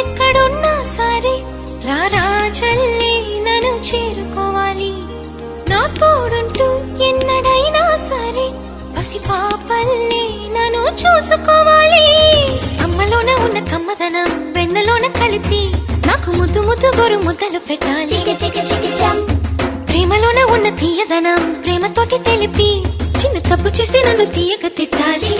ఎక్కడున్నా సరే రారా చెల్లి నన్ను చేరుకోవాలి. నా తోడుంటూ ఎన్నడైనా సరే పసి పాపల్లి నన్ను చూసుకోవాలి. అమ్మలోన ఉన్న కమ్మదనం వెన్నలోన కలిపి నాకు ముద్దు ముద్దు గొరు ముద్దలు పెట్టాలి. ప్రేమలోన ఉన్న తీయదనం ప్రేమతోటి తెలిపి చిన్న తప్పు చేస్తే నన్ను తీయక తిట్టాలి.